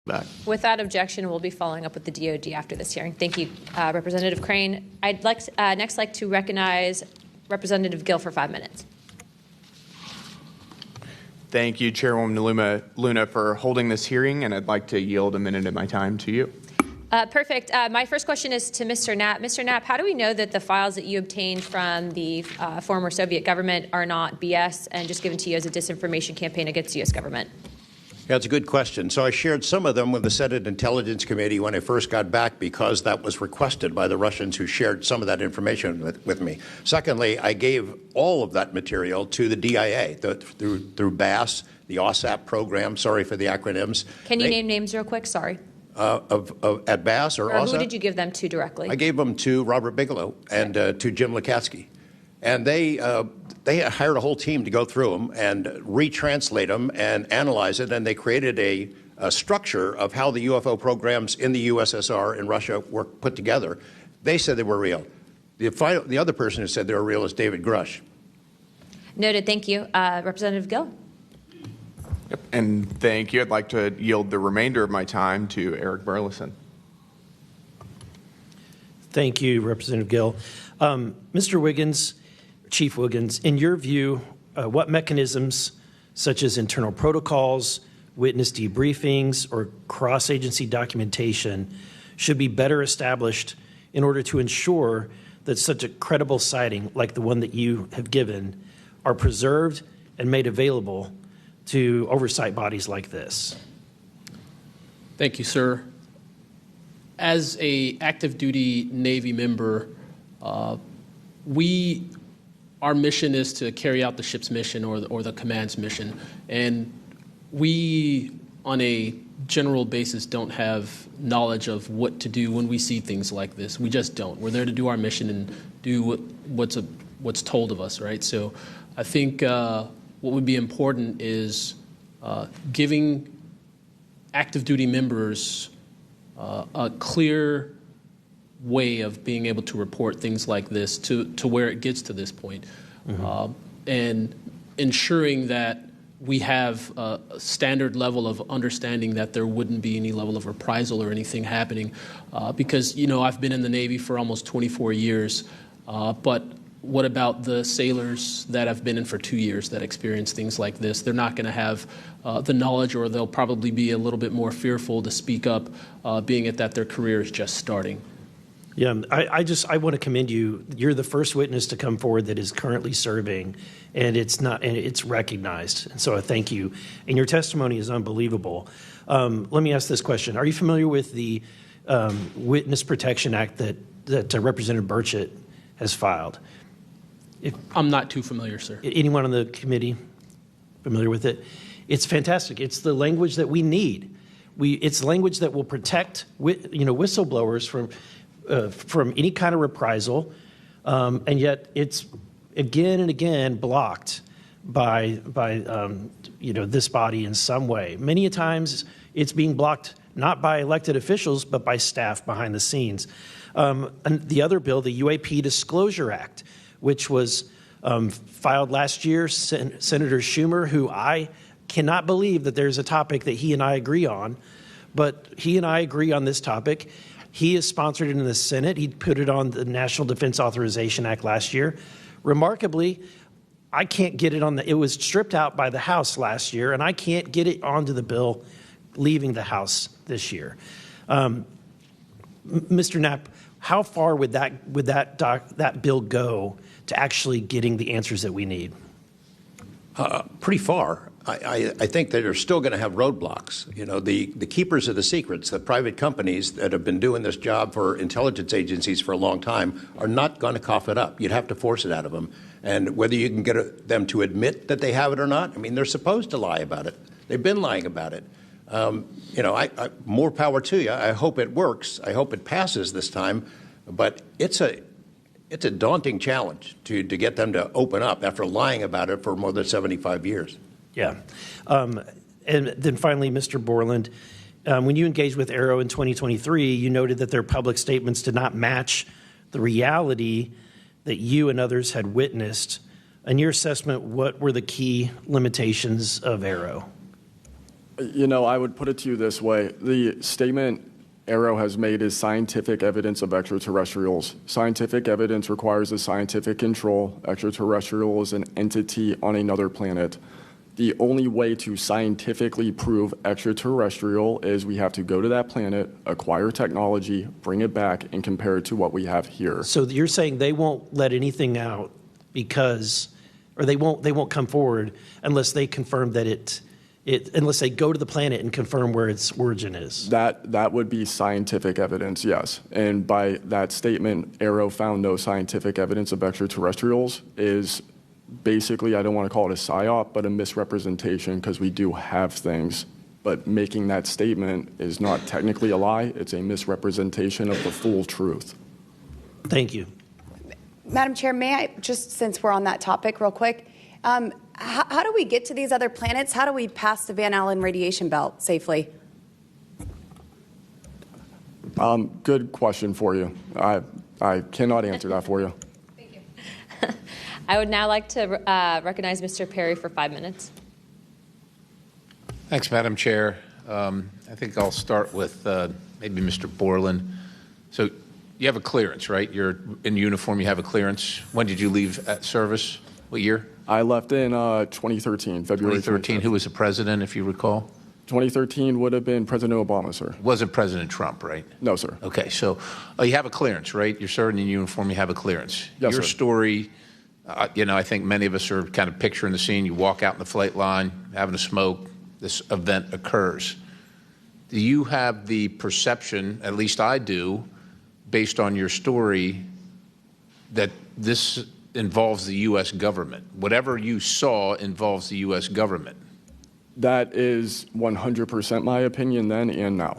back. Without objection, we'll be following up with the DOD after this hearing. Thank you, Representative Crane. I'd next like to recognize Representative Gill for 5 minutes. Thank you, Chairwoman Luna, for holding this hearing, and I'd like to yield a minute of my time to you. Perfect. My first question is to Mr. Knapp. Mr. Knapp, how do we know that the files that you obtained from the former Soviet government are not BS and just given to you as a disinformation campaign against the U.S. government? Yeah, it's a good question. So I shared some of them with the Senate Intelligence Committee when I first got back because that was requested by the Russians who shared some of that information with me. Secondly, I gave all of that material to the DIA through BASS, the OSAP program. Sorry for the acronyms. Can you name names real quick? Sorry. At BASS or OSAP? Who did you give them to directly? I gave them to Robert Bigelow and to Jim Lukatsky. And they hired a whole team to go through them and retranslate them and analyze it, and they created a structure of how the UFO programs in the USSR and Russia were put together. They said they were real. The other person who said they were real is David Grush. Noted. Thank you. Representative Gill. Yep. And thank you. I'd like to yield the remainder of my time to Eric Burleson. Thank you, Representative Gill. Mr. Wiggins, Chief Wiggins, in your view, what mechanisms, such as internal protocols, witness debriefings, or cross-agency documentation, should be better established in order to ensure that such a credible sighting, like the one that you have given, are preserved and made available to oversight bodies like this? Thank you, sir. As an active duty Navy member, our mission is to carry out the ship's mission or the command's mission. And we, on a general basis, don't have knowledge of what to do when we see things like this. We just don't. We're there to do our mission and do what's told of us, right? So I think what would be important is giving active duty members a clear way of being able to report things like this to where it gets to this point, and ensuring that we have a standard level of understanding that there wouldn't be any level of reprisal or anything happening, because I've been in the Navy for almost 24 years, but what about the sailors that have been in for 2 years that experience things like this? They're not going to have the knowledge, or they'll probably be a little bit more fearful to speak up, being it that their career is just starting. Yeah, I want to commend you. You're the first witness to come forward that is currently serving, and it's recognized. And so I thank you. And your testimony is unbelievable. Let me ask this question: are you familiar with the Witness Protection Act that Representative Burchett has filed? I'm not too familiar, sir. Anyone on the committee familiar with it? It's fantastic. It's the language that we need. It's language that will protect whistleblowers from any kind of reprisal, and yet it's again and again blocked by this body in some way. Many a times it's being blocked not by elected officials but by staff behind the scenes. And the other bill, the UAP Disclosure Act, which was filed last year, Senator Schumer, who I cannot believe that there's a topic that he and I agree on, but he and I agree on this topic. He has sponsored it in the Senate. He put it on the National Defense Authorization Act last year. Remarkably, I can't get it it was stripped out by the House last year, and I can't get it onto the bill leaving the House this year. Mr. Knapp, how far would that bill go to actually getting the answers that we need? Pretty far. I think that they're still going to have roadblocks. The keepers of the secrets, the private companies that have been doing this job for intelligence agencies for a long time, are not going to cough it up. You'd have to force it out of them. And whether you can get them to admit that they have it or not, they're supposed to lie about it. They've been lying about it. More power to you. I hope it works. I hope it passes this time. But it's a daunting challenge to get them to open up after lying about it for more than 75 years. Yeah. And then finally, Mr. Borland, when you engaged with Arrow in 2023, you noted that their public statements did not match the reality that you and others had witnessed. In your assessment, what were the key limitations of Arrow? I would put it to you this way. The statement Arrow has made is scientific evidence of extraterrestrials. Scientific evidence requires a scientific control. Extraterrestrial is an entity on another planet. The only way to scientifically prove extraterrestrial is we have to go to that planet, acquire technology, bring it back, and compare it to what we have here. So you're saying they won't let anything out because, or they won't come forward unless they confirm that unless they go to the planet and confirm where its origin is. That would be scientific evidence, yes. And by that statement, Arrow found no scientific evidence of extraterrestrials is basically, I don't want to call it a psyop, but a misrepresentation because we do have things. But making that statement is not technically a lie. It's a misrepresentation of the full truth. Thank you. Madam Chair, may I, just since we're on that topic real quick, how do we get to these other planets? How do we pass the Van Allen radiation belt safely? Good question for you. I cannot answer that for you. Thank you. I would now like to recognize Mr. Perry for 5 minutes. Thanks, Madam Chair. I think I'll start with maybe Mr. Borland. So you have a clearance, right? You're in uniform, you have a clearance. When did you leave service? What year? I left in 2013, February 2013. 25th. Who was the president, if you recall? 2013 would have been President Obama, sir. Wasn't President Trump, right? No, sir. Okay, so you have a clearance, right? You're serving in uniform, you have a clearance. Yes, Your sir. story, I think many of us are kind of picturing the scene. You walk out in the flight line, having a smoke, this event occurs. Do you have the perception, at least I do, based on your story, that this involves the U.S. government? Whatever you saw involves the U.S. government. That is 100% my opinion then and now.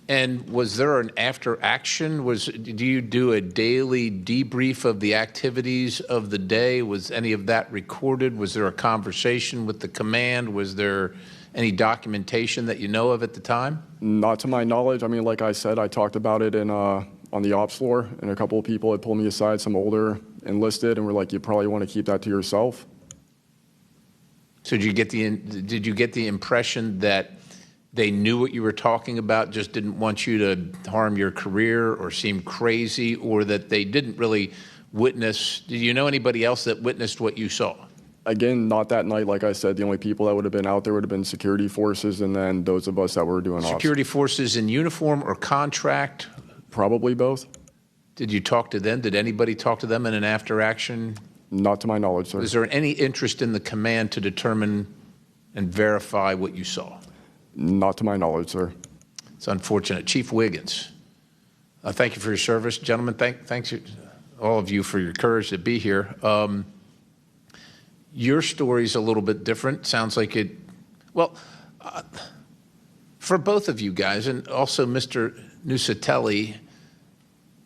And was there an after action? Do you do a daily debrief of the activities of the day? Was any of that recorded? Was there a conversation with the command? Was there any documentation that you know of at the time? Not to my knowledge. I mean, like I said, I talked about it on the ops floor, and a couple of people had pulled me aside, some older enlisted, and were like, you probably want to keep that to yourself. So did you get the impression that they knew what you were talking about, just didn't want you to harm your career or seem crazy, or that they didn't really witness? Did you know anybody else that witnessed what you saw? Again, not that night. Like I said, the only people that would have been out there would have been security forces, and then those of us that were doing ops. Security forces in uniform or contract? Probably both. Did you talk to them? Did anybody talk to them in an after action? Not to my knowledge, sir. Was there any interest in the command to determine and verify what you saw? Not to my knowledge, sir. It's unfortunate. Chief Wiggins, thank you for your service. Gentlemen, thanks all of you for your courage to be here. Your story's a little bit different. Sounds like it, well, for both of you guys, and also Mr. Nusatelli,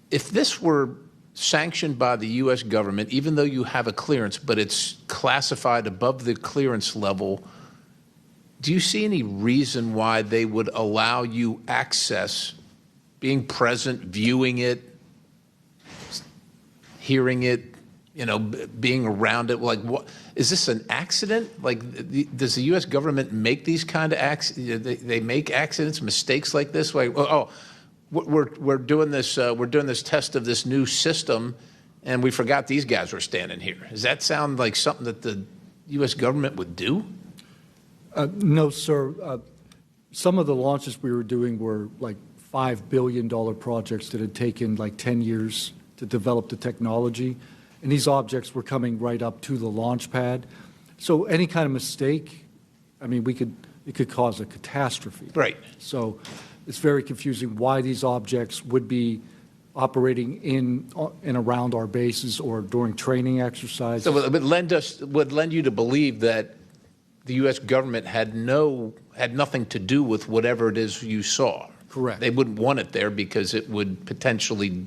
if this were sanctioned by the U.S. government, even though you have a clearance, but it's classified above the clearance level, do you see any reason why they would allow you access, being present, viewing it, hearing it, being around it? Like, what is this, an accident? Like, does the U.S. government make these kind of accidents? They make accidents, mistakes like this? Like, we're doing this test of this new system, and we forgot these guys were standing here. Does that sound like something that the U.S. government would do? No, sir. Some of the launches we were doing were like $5 billion projects that had taken like 10 years to develop the technology. And these objects were coming right up to the launch pad. So any kind of mistake, I mean, it could cause a catastrophe. Right. So it's very confusing why these objects would be operating in and around our bases or during training exercises. So it would lend you to believe that the U.S. government had nothing to do with whatever it is you saw. Correct. They wouldn't want it there because it would potentially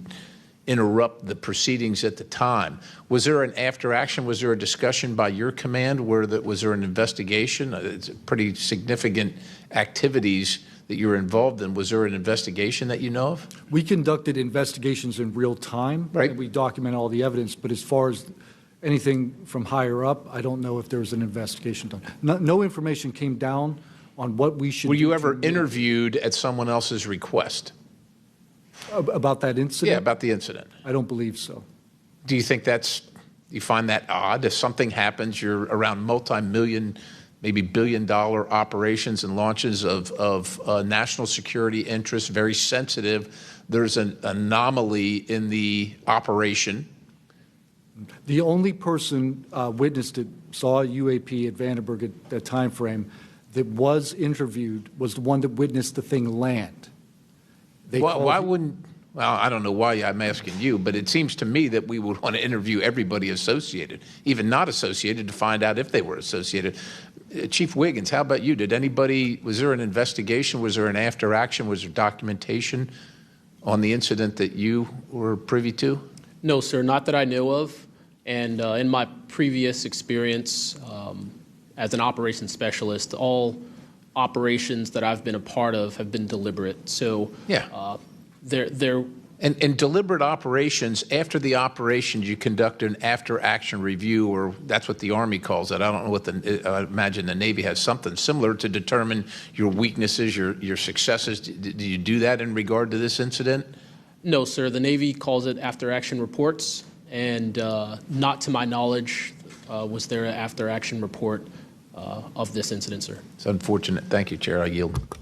interrupt the proceedings at the time. Was there an after action? Was there a discussion by your command? Was there an investigation? It's pretty significant activities that you were involved in. Was there an investigation that you know of? We conducted investigations in real time. Right. And we document all the evidence. But as far as anything from higher up, I don't know if there was an investigation done. No information came down on what we should Were do you to ever mitigate interviewed at someone else's request? about that incident? Yeah, about the incident. I don't believe so. Do you think you find that odd? If something happens, you're around multi-million, maybe billion-dollar operations and launches of national security interests, very sensitive. There's an anomaly in the operation. The only person witnessed it, saw a UAP at Vandenberg at that time frame, that was interviewed was the one that witnessed the thing land. Why wouldn't? Well, I don't know why I'm asking you, but it seems to me that we would want to interview everybody associated, even not associated, to find out if they were associated. Chief Wiggins, how about you? Was there an investigation? Was there an after action? Was there documentation on the incident that you were privy to? No, sir, not that I know of. And in my previous experience as an operations specialist, all operations that I've been a part of have been deliberate. So yeah. They're And deliberate operations, after the operations, you conduct an after-action review, or that's what the Army calls it. I don't know what I imagine the Navy has something similar to determine your weaknesses, your successes. Do you do that in regard to this incident? No, sir. The Navy calls it after-action reports, and not to my knowledge was there an after-action report of this incident, sir. It's unfortunate. Thank you, Chair. I yield.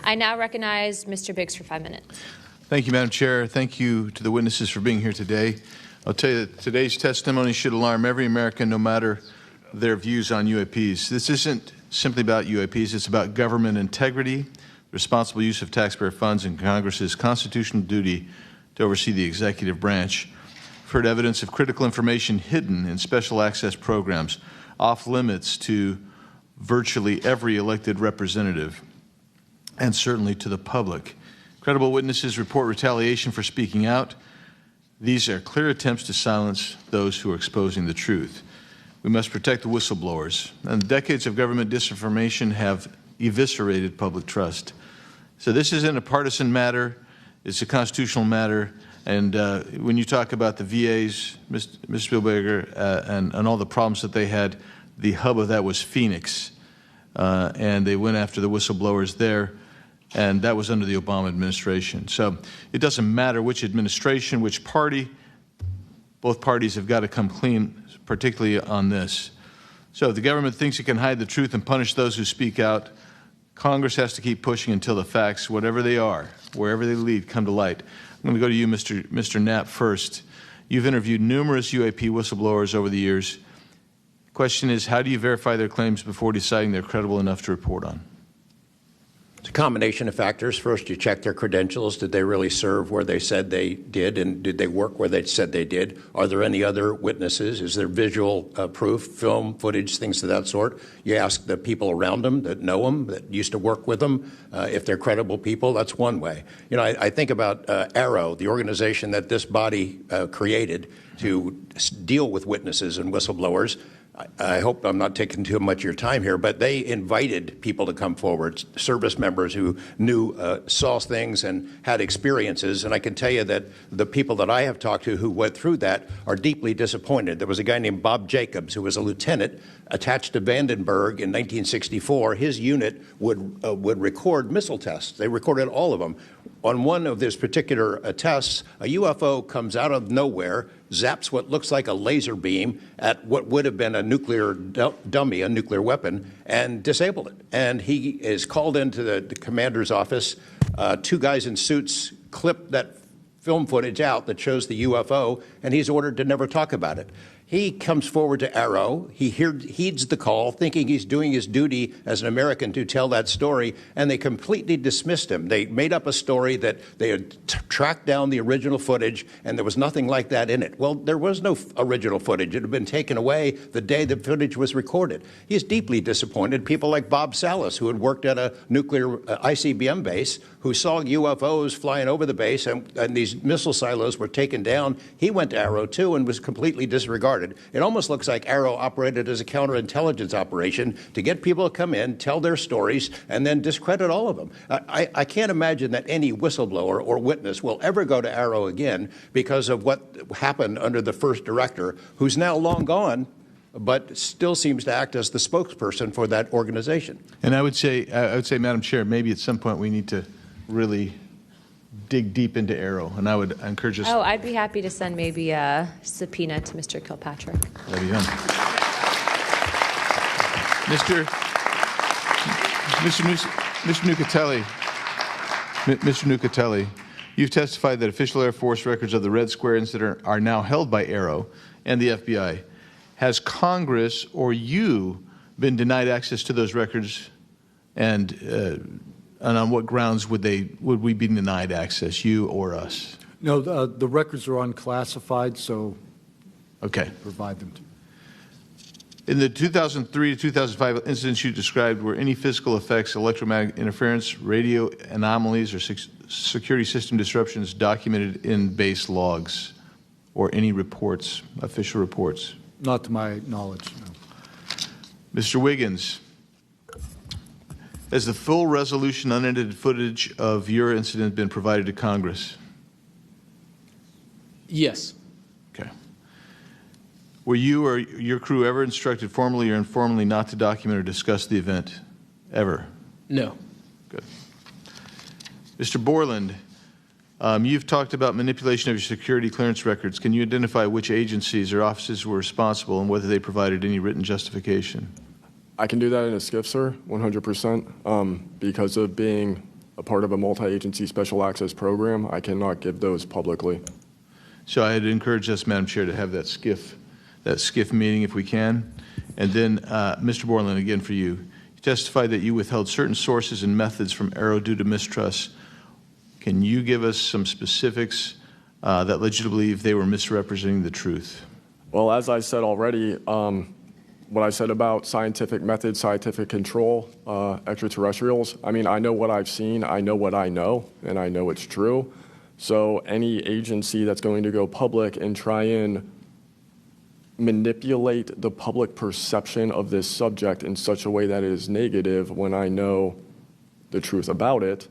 I now recognize Mr. Biggs for 5 minutes. Thank you, Madam Chair. Thank you to the witnesses for being here today. I'll tell you that today's testimony should alarm every American, no matter their views on UAPs. This isn't simply about UAPs. It's about government integrity, responsible use of taxpayer funds, and Congress's constitutional duty to oversee the executive branch. We've heard evidence of critical information hidden in special access programs, off limits to virtually every elected representative, and certainly to the public. Credible witnesses report retaliation for speaking out. These are clear attempts to silence those who are exposing the truth. We must protect the whistleblowers. And decades of government disinformation have eviscerated public trust. So this isn't a partisan matter. It's a constitutional matter. And when you talk about the VAs, Ms. Spielberger, and all the problems that they had, the hub of that was Phoenix. And they went after the whistleblowers there. And that was under the Obama administration. So it doesn't matter which administration, which party, both parties have got to come clean, particularly on this. So if the government thinks it can hide the truth and punish those who speak out, Congress has to keep pushing until the facts, whatever they are, wherever they lead, come to light. I'm going to go to you, Mr. Knapp, first. You've interviewed numerous UAP whistleblowers over the years. The question is, how do you verify their claims before deciding they're credible enough to report on? It's a combination of factors. First, you check their credentials. Did they really serve where they said they did, and did they work where they said they did? Are there any other witnesses? Is there visual proof, film, footage, things of that sort? You ask the people around them that know them, that used to work with them, if they're credible people. That's one way. You know, I think about Arrow, the organization that this body created to deal with witnesses and whistleblowers. I hope I'm not taking too much of your time here, but they invited people to come forward, service members who saw things and had experiences. And I can tell you that the people that I have talked to who went through that are deeply disappointed. There was a guy named Bob Jacobs who was a lieutenant attached to Vandenberg in 1964. His unit would record missile tests. They recorded all of them. On one of these particular tests, a UFO comes out of nowhere, zaps what looks like a laser beam at what would have been a nuclear dummy, a nuclear weapon, and disabled it. And he is called into the commander's office. Two guys in suits clip that film footage out that shows the UFO, and he's ordered to never talk about it. He comes forward to Arrow. He heeds the call, thinking he's doing his duty as an American to tell that story, and they completely dismissed him. They made up a story that they had tracked down the original footage, and there was nothing like that in it. Well, there was no original footage. It had been taken away the day the footage was recorded. He's deeply disappointed. People like Bob Salas, who had worked at a nuclear ICBM base, who saw UFOs flying over the base, and these missile silos were taken down. He went to Arrow, too, and was completely disregarded. It almost looks like Arrow operated as a counterintelligence operation to get people to come in, tell their stories, and then discredit all of them. I can't imagine that any whistleblower or witness will ever go to Arrow again because of what happened under the first director, who's now long gone. but still seems to act as the spokesperson for that organization. And I would say, Madam Chair, maybe at some point we need to really dig deep into Arrow, and I would encourage us. Oh, I'd be happy to send maybe a subpoena to Mr. Kilpatrick. That'd be fun. Mr. Nucatelli, you've testified that official Air Force records of the Red Square incident are now held by Arrow and the FBI. Has Congress or you been denied access to those records, and on what grounds would we be denied access, you or us? No, the records are unclassified, so Okay. provide them to. In the 2003 to 2005 incidents you described, were any physical effects, electromagnetic interference, radio anomalies, or security system disruptions documented in base logs or any reports, official reports? Not to my knowledge, no. Mr. Wiggins, has the full resolution unedited footage of your incident been provided to Congress? Yes. Okay. Were you or your crew ever instructed formally or informally not to document or discuss the event? Ever? No. Good. Mr. Borland, you've talked about manipulation of your security clearance records. Can you identify which agencies or offices were responsible and whether they provided any written justification? I can do that in a skiff, sir, 100%. Because of being a part of a multi-agency special access program, I cannot give those publicly. So I'd encourage us, Madam Chair, to have that skiff meeting if we can. And then, Mr. Borland, again for you. You testified that you withheld certain sources and methods from Arrow due to mistrust. Can you give us some specifics that led you to believe they were misrepresenting the truth? Well, as I said already, what I said about scientific methods, scientific control, extraterrestrials, I mean, I know what I've seen, I know what I know, and I know it's true. So any agency that's going to go public and try and manipulate the public perception of this subject in such a way that it is negative when I know the truth about it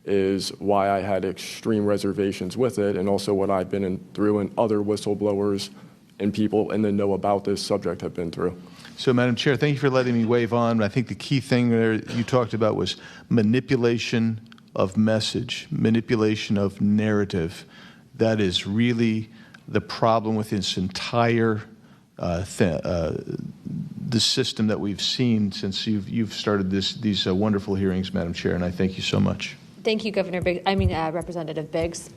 is why I had extreme reservations with it, and also what I've been through and other whistleblowers and people in the know about this subject have been through. So, Madam Chair, thank you for letting me wave on. I think the key thing there you talked about was manipulation of message, manipulation of narrative. That is really the problem with this entire the system that we've seen since you've started these wonderful hearings, Madam Chair, and I thank you so much. Thank you, Representative Biggs.